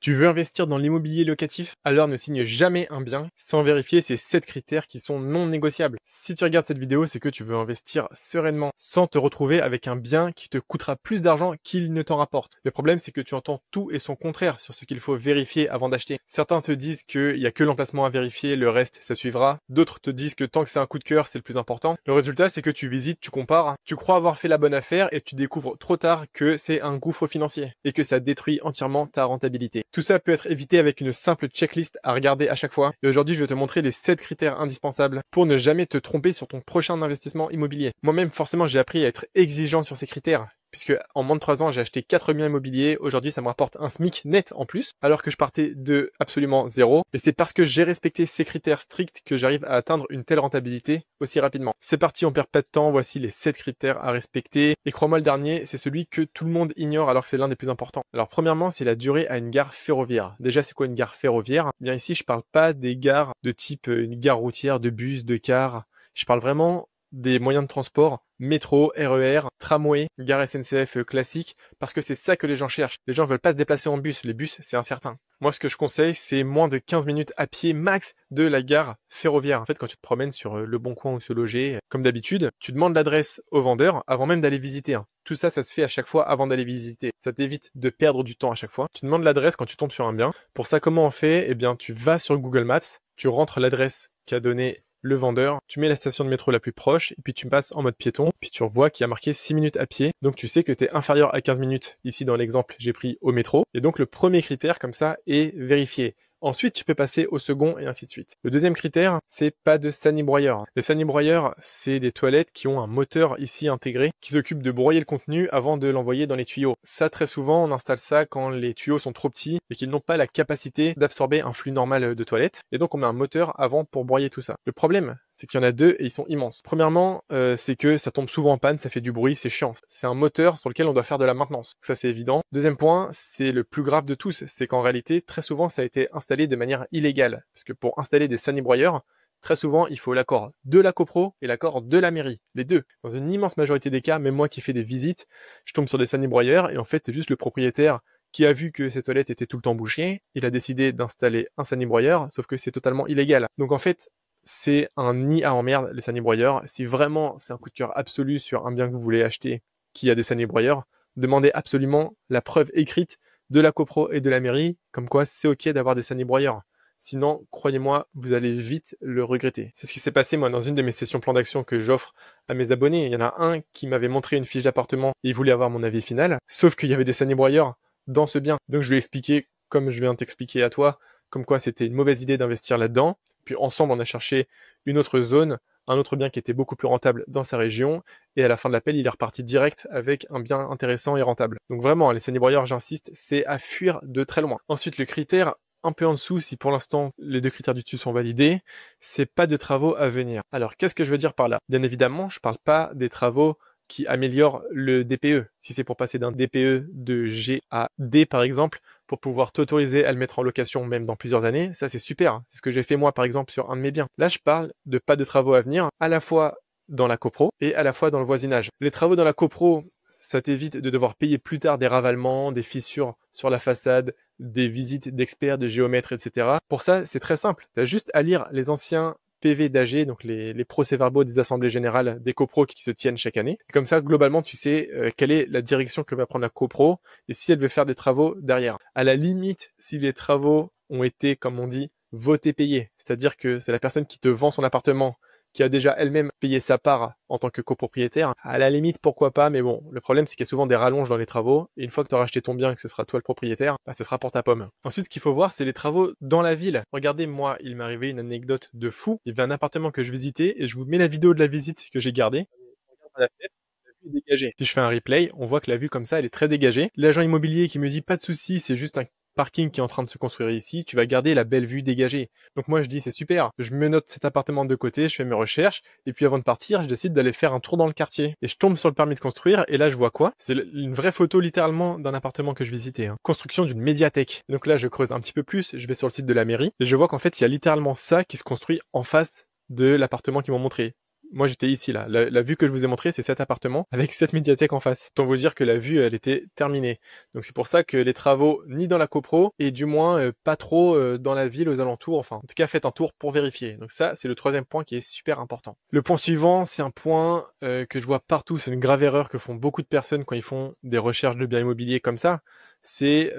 Tu veux investir dans l'immobilier locatif? Alors ne signe jamais un bien sans vérifier ces 7 critères qui sont non négociables. Si tu regardes cette vidéo, c'est que tu veux investir sereinement, sans te retrouver avec un bien qui te coûtera plus d'argent qu'il ne t'en rapporte. Le problème, c'est que tu entends tout et son contraire sur ce qu'il faut vérifier avant d'acheter. Certains te disent qu'il n'y a que l'emplacement à vérifier, le reste, ça suivra. D'autres te disent que tant que c'est un coup de cœur, c'est le plus important. Le résultat, c'est que tu visites, tu compares, tu crois avoir fait la bonne affaire et tu découvres trop tard que c'est un gouffre financier et que ça détruit entièrement ta rentabilité. Tout ça peut être évité avec une simple checklist à regarder à chaque fois. Et aujourd'hui, je vais te montrer les 7 critères indispensables pour ne jamais te tromper sur ton prochain investissement immobilier. Moi-même, forcément, j'ai appris à être exigeant sur ces critères, puisque en moins de 3 ans, j'ai acheté 4 biens immobiliers. Aujourd'hui, ça me rapporte un SMIC net en plus, alors que je partais de absolument zéro. Et c'est parce que j'ai respecté ces critères stricts que j'arrive à atteindre une telle rentabilité aussi rapidement. C'est parti, on perd pas de temps. Voici les 7 critères à respecter. Et crois-moi, le dernier, c'est celui que tout le monde ignore alors que c'est l'un des plus importants. Alors, premièrement, c'est la durée à une gare ferroviaire. Déjà, c'est quoi une gare ferroviaire? Bien ici, je parle pas des gares de type une gare routière, de bus, de car. Je parle vraiment des moyens de transport, métro, RER, tramway, gare SNCF classique, parce que c'est ça que les gens cherchent. Les gens veulent pas se déplacer en bus, les bus c'est incertain. Moi ce que je conseille c'est moins de 15 minutes à pied max de la gare ferroviaire. En fait quand tu te promènes sur Le Bon Coin ou Se Loger, comme d'habitude, tu demandes l'adresse au vendeur avant même d'aller visiter. Tout ça, ça se fait à chaque fois avant d'aller visiter. Ça t'évite de perdre du temps à chaque fois. Tu demandes l'adresse quand tu tombes sur un bien. Pour ça, comment on fait? Eh bien, tu vas sur Google Maps, tu rentres l'adresse qu'a donné le vendeur, tu mets la station de métro la plus proche, et puis tu passes en mode piéton, puis tu revois qu'il y a marqué 6 minutes à pied, donc tu sais que tu es inférieur à 15 minutes, ici dans l'exemple j'ai pris au métro, et donc le premier critère comme ça est vérifié. Ensuite, tu peux passer au second et ainsi de suite. Le deuxième critère, c'est pas de sanibroyeur. Les sanibroyeurs, c'est des toilettes qui ont un moteur ici intégré, qui s'occupe de broyer le contenu avant de l'envoyer dans les tuyaux. Ça, très souvent, on installe ça quand les tuyaux sont trop petits et qu'ils n'ont pas la capacité d'absorber un flux normal de toilettes. Et donc, on met un moteur avant pour broyer tout ça. Le problème, c'est qu'il y en a deux et ils sont immenses. Premièrement, c'est que ça tombe souvent en panne, ça fait du bruit, c'est chiant. C'est un moteur sur lequel on doit faire de la maintenance. Ça, c'est évident. Deuxième point, c'est le plus grave de tous, c'est qu'en réalité, très souvent, ça a été installé de manière illégale. Parce que pour installer des sanibroyeurs, très souvent, il faut l'accord de la copro et l'accord de la mairie. Les deux. Dans une immense majorité des cas, même moi qui fais des visites, je tombe sur des sanibroyeurs et en fait, c'est juste le propriétaire qui a vu que ces toilettes étaient tout le temps bouchées. Il a décidé d'installer un sanibroyeur, sauf que c'est totalement illégal. Donc en fait, c'est un nid à emmerde, les sanibroyeurs. Si vraiment c'est un coup de cœur absolu sur un bien que vous voulez acheter qui a des sanibroyeurs, demandez absolument la preuve écrite de la copro et de la mairie, comme quoi c'est ok d'avoir des sanibroyeurs. Sinon, croyez-moi, vous allez vite le regretter. C'est ce qui s'est passé, moi, dans une de mes sessions plan d'action que j'offre à mes abonnés. Il y en a un qui m'avait montré une fiche d'appartement et il voulait avoir mon avis final, sauf qu'il y avait des sanibroyeurs dans ce bien. Donc je lui ai expliqué, comme je viens de t'expliquer à toi, comme quoi c'était une mauvaise idée d'investir là-dedans. Puis ensemble, on a cherché une autre zone, un autre bien qui était beaucoup plus rentable dans sa région. Et à la fin de l'appel, il est reparti direct avec un bien intéressant et rentable. Donc vraiment, les sanibroyeurs, j'insiste, c'est à fuir de très loin. Ensuite, le critère un peu en dessous, si pour l'instant les deux critères du dessus sont validés, c'est pas de travaux à venir. Alors, qu'est-ce que je veux dire par là? Bien évidemment, je parle pas des travaux qui améliorent le DPE. Si c'est pour passer d'un DPE de G à D, par exemple, pour pouvoir t'autoriser à le mettre en location même dans plusieurs années, ça c'est super. C'est ce que j'ai fait moi, par exemple, sur un de mes biens. Là, je parle de pas de travaux à venir, à la fois dans la copro et à la fois dans le voisinage. Les travaux dans la copro, ça t'évite de devoir payer plus tard des ravalements, des fissures sur la façade, des visites d'experts, de géomètres, etc. Pour ça, c'est très simple. Tu as juste à lire les anciens PV d'AG, donc les procès-verbaux des assemblées générales des copros qui se tiennent chaque année. Et comme ça, globalement, tu sais quelle est la direction que va prendre la copro et si elle veut faire des travaux derrière. À la limite, si les travaux ont été, comme on dit, votés payés, c'est-à-dire que c'est la personne qui te vend son appartement qui a déjà elle-même payé sa part en tant que copropriétaire, à la limite, pourquoi pas, mais bon, le problème, c'est qu'il y a souvent des rallonges dans les travaux, et une fois que tu auras acheté ton bien et que ce sera toi le propriétaire, bah, ce sera pour ta pomme. Ensuite, ce qu'il faut voir, c'est les travaux dans la ville. Regardez, moi, il m'est arrivé une anecdote de fou. Il y avait un appartement que je visitais, et je vous mets la vidéo de la visite que j'ai gardée. Regarde par la fenêtre, la vue est dégagée. Si je fais un replay, on voit que la vue comme ça, elle est très dégagée. L'agent immobilier qui me dit, pas de souci, c'est juste un parking qui est en train de se construire ici, tu vas garder la belle vue dégagée. Donc moi je dis c'est super, je me note cet appartement de côté, je fais mes recherches, et puis avant de partir, je décide d'aller faire un tour dans le quartier. Et je tombe sur le permis de construire, et là je vois quoi? C'est une vraie photo littéralement d'un appartement que je visitais. Construction d'une médiathèque. Donc là je creuse un petit peu plus, je vais sur le site de la mairie, et je vois qu'en fait il y a littéralement ça qui se construit en face de l'appartement qu'ils m'ont montré. Moi, j'étais ici, là. La vue que je vous ai montrée, c'est cet appartement avec cette médiathèque en face. Autant vous dire que la vue, elle était terminée. Donc c'est pour ça que les travaux, ni dans la copro, et du moins pas trop dans la ville, aux alentours. Enfin, en tout cas, faites un tour pour vérifier. Donc ça, c'est le troisième point qui est super important. Le point suivant, c'est un point que je vois partout. C'est une grave erreur que font beaucoup de personnes quand ils font des recherches de biens immobiliers comme ça. C'est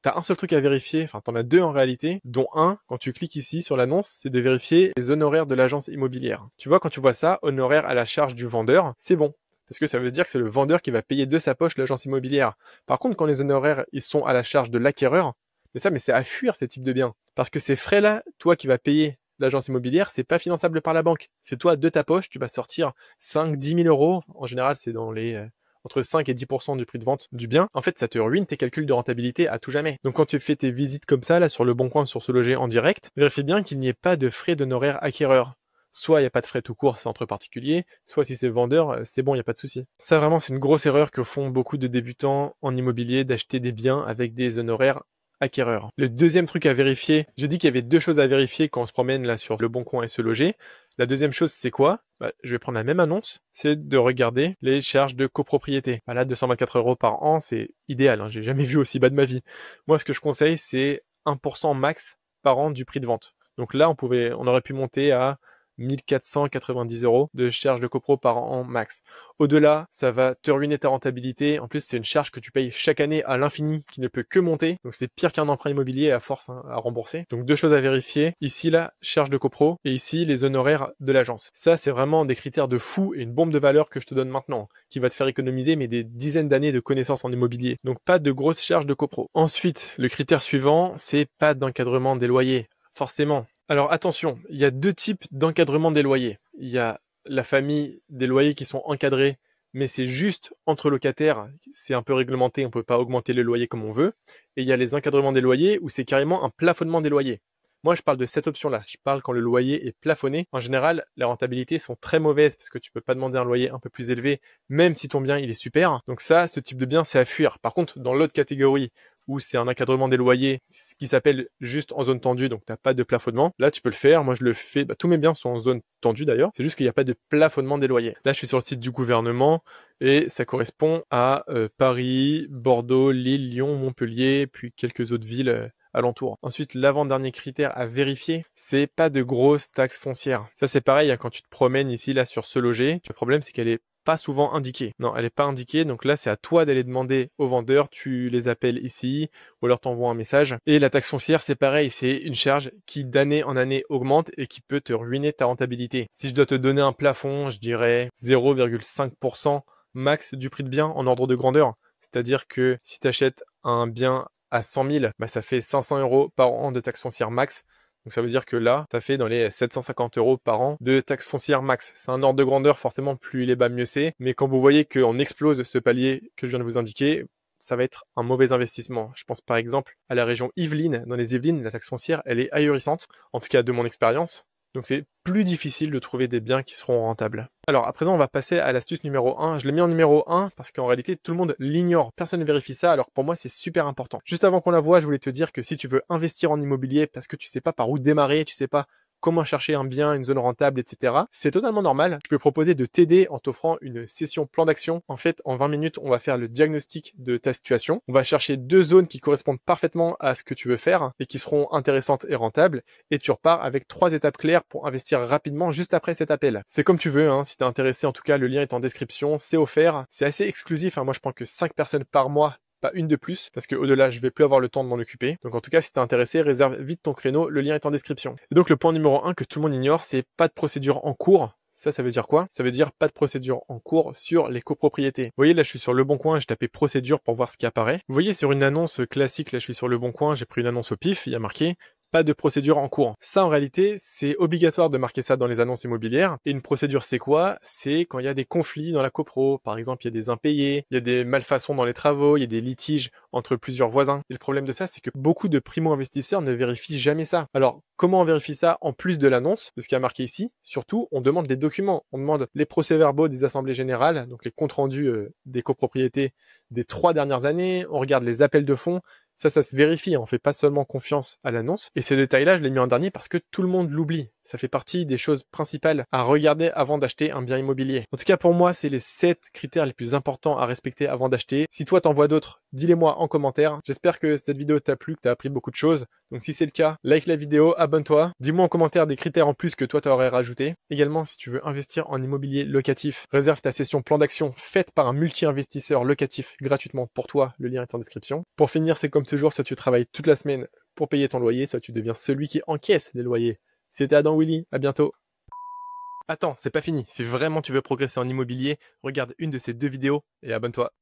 t'as un seul truc à vérifier, enfin t'en as deux en réalité, dont un, quand tu cliques ici sur l'annonce, c'est de vérifier les honoraires de l'agence immobilière. Tu vois, quand tu vois ça, honoraires à la charge du vendeur, c'est bon. Parce que ça veut dire que c'est le vendeur qui va payer de sa poche l'agence immobilière. Par contre, quand les honoraires, ils sont à la charge de l'acquéreur, mais c'est à fuir ces types de biens. Parce que ces frais-là, toi qui vas payer l'agence immobilière, c'est pas finançable par la banque. C'est toi, de ta poche, tu vas sortir 5-10 000 euros. En général, c'est dans les entre 5 et 10% du prix de vente du bien. En fait, ça te ruine tes calculs de rentabilité à tout jamais. Donc quand tu fais tes visites comme ça, là, sur le bon coin, sur Se Loger en direct, vérifie bien qu'il n'y ait pas de frais d'honoraires acquéreur. Soit il n'y a pas de frais tout court, c'est entre particuliers, soit si c'est vendeur, c'est bon, il n'y a pas de souci. Ça vraiment, c'est une grosse erreur que font beaucoup de débutants en immobilier d'acheter des biens avec des honoraires acquéreurs. Le deuxième truc à vérifier, j'ai dit qu'il y avait deux choses à vérifier quand on se promène là sur Le Bon Coin et Se Loger. La deuxième chose, c'est quoi? Je vais prendre la même annonce, c'est de regarder les charges de copropriété. Là, 224 euros par an, c'est idéal, hein, j'ai jamais vu aussi bas de ma vie. Moi, ce que je conseille, c'est 1% max par an du prix de vente. Donc là, on aurait pu monter à 1490 euros de charge de copro par an max. Au-delà, ça va te ruiner ta rentabilité. En plus, c'est une charge que tu payes chaque année à l'infini, qui ne peut que monter. Donc c'est pire qu'un emprunt immobilier à force à rembourser. Donc deux choses à vérifier. Ici, la charge de copro et ici, les honoraires de l'agence. Ça, c'est vraiment des critères de fou et une bombe de valeur que je te donne maintenant, qui va te faire économiser mais des dizaines d'années de connaissances en immobilier. Donc pas de grosses charges de copro. Ensuite, le critère suivant, c'est pas d'encadrement des loyers. Forcément. Alors attention, il y a deux types d'encadrement des loyers. Il y a la famille des loyers qui sont encadrés, mais c'est juste entre locataires, c'est un peu réglementé, on peut pas augmenter les loyers comme on veut. Et il y a les encadrements des loyers où c'est carrément un plafonnement des loyers. Moi, je parle de cette option-là. Je parle quand le loyer est plafonné. En général, les rentabilités sont très mauvaises parce que tu peux pas demander un loyer un peu plus élevé, même si ton bien, il est super. Donc ça, ce type de bien, c'est à fuir. Par contre, dans l'autre catégorie, où c'est un encadrement des loyers, ce qui s'appelle juste en zone tendue, donc t'as pas de plafonnement. Là, tu peux le faire. Moi, je le fais. Tous mes biens sont en zone tendue d'ailleurs. C'est juste qu'il n'y a pas de plafonnement des loyers. Là, je suis sur le site du gouvernement et ça correspond à Paris, Bordeaux, Lille, Lyon, Montpellier, puis quelques autres villes alentour. Ensuite, l'avant-dernier critère à vérifier, c'est pas de grosses taxes foncières. Ça, c'est pareil, hein, quand tu te promènes ici, là, sur Se Loger, le problème, c'est qu'elle est pas souvent indiquée. Non, elle est pas indiquée, donc là, c'est à toi d'aller demander aux vendeurs, tu les appelles ici, ou alors t'envoies un message. Et la taxe foncière, c'est pareil, c'est une charge qui d'année en année augmente et qui peut te ruiner ta rentabilité. Si je dois te donner un plafond, je dirais 0,5% max du prix de bien en ordre de grandeur. C'est-à-dire que si tu achètes un bien à 100 000, ça fait 500 euros par an de taxe foncière max. Donc ça veut dire que là, ça fait dans les 750 euros par an de taxe foncière max. C'est un ordre de grandeur, forcément, plus il est bas, mieux c'est. Mais quand vous voyez qu'on explose ce palier que je viens de vous indiquer, ça va être un mauvais investissement. Je pense par exemple à la région Yvelines. Dans les Yvelines, la taxe foncière, elle est ahurissante, en tout cas de mon expérience. Donc c'est plus difficile de trouver des biens qui seront rentables. Alors à présent on va passer à l'astuce numéro 1. Je l'ai mis en numéro 1 parce qu'en réalité tout le monde l'ignore. Personne ne vérifie ça, alors pour moi c'est super important. Juste avant qu'on la voie, je voulais te dire que si tu veux investir en immobilier parce que tu sais pas par où démarrer, tu sais pas comment chercher un bien, une zone rentable, etc. C'est totalement normal. Je peux proposer de t'aider en t'offrant une session plan d'action. En fait, en 20 minutes, on va faire le diagnostic de ta situation. On va chercher deux zones qui correspondent parfaitement à ce que tu veux faire et qui seront intéressantes et rentables. Et tu repars avec 3 étapes claires pour investir rapidement juste après cet appel. C'est comme tu veux, hein. Si t'es intéressé, en tout cas, le lien est en description. C'est offert. C'est assez exclusif, hein. Moi, je prends que 5 personnes par mois, pas une de plus, parce que au-delà, je vais plus avoir le temps de m'en occuper. Donc en tout cas, si t'es intéressé, réserve vite ton créneau, le lien est en description. Et donc le point numéro 1 que tout le monde ignore, c'est pas de procédure en cours. Ça veut dire quoi? Ça veut dire pas de procédure en cours sur les copropriétés. Vous voyez, là, je suis sur Le Bon Coin, j'ai tapé procédure pour voir ce qui apparaît. Vous voyez, sur une annonce classique, là, je suis sur Le Bon Coin, j'ai pris une annonce au pif, il y a marqué pas de procédure en cours. Ça, en réalité, c'est obligatoire de marquer ça dans les annonces immobilières. Et une procédure, c'est quoi? C'est quand il y a des conflits dans la copro. Par exemple, il y a des impayés, il y a des malfaçons dans les travaux, il y a des litiges entre plusieurs voisins. Et le problème de ça, c'est que beaucoup de primo-investisseurs ne vérifient jamais ça. Alors, comment on vérifie ça en plus de l'annonce, de ce qui a marqué ici? Surtout, on demande les documents. On demande les procès-verbaux des assemblées générales, donc les comptes rendus des copropriétés des 3 dernières années. On regarde les appels de fonds. Ça se vérifie, on fait pas seulement confiance à l'annonce. Et ce détail-là, je l'ai mis en dernier parce que tout le monde l'oublie. Ça fait partie des choses principales à regarder avant d'acheter un bien immobilier. En tout cas, pour moi, c'est les 7 critères les plus importants à respecter avant d'acheter. Si toi, t'en vois d'autres, dis-les-moi en commentaire. J'espère que cette vidéo t'a plu, que t'as appris beaucoup de choses. Donc si c'est le cas, like la vidéo, abonne-toi. Dis-moi en commentaire des critères en plus que toi, t'aurais rajouté. Également, si tu veux investir en immobilier locatif, réserve ta session plan d'action faite par un multi-investisseur locatif gratuitement pour toi. Le lien est en description. Pour finir, c'est comme toujours, soit tu travailles toute la semaine pour payer ton loyer, soit tu deviens celui qui encaisse les loyers. C'était Adam Willy, à bientôt. Attends, c'est pas fini. Si vraiment tu veux progresser en immobilier, regarde une de ces 2 vidéos et abonne-toi.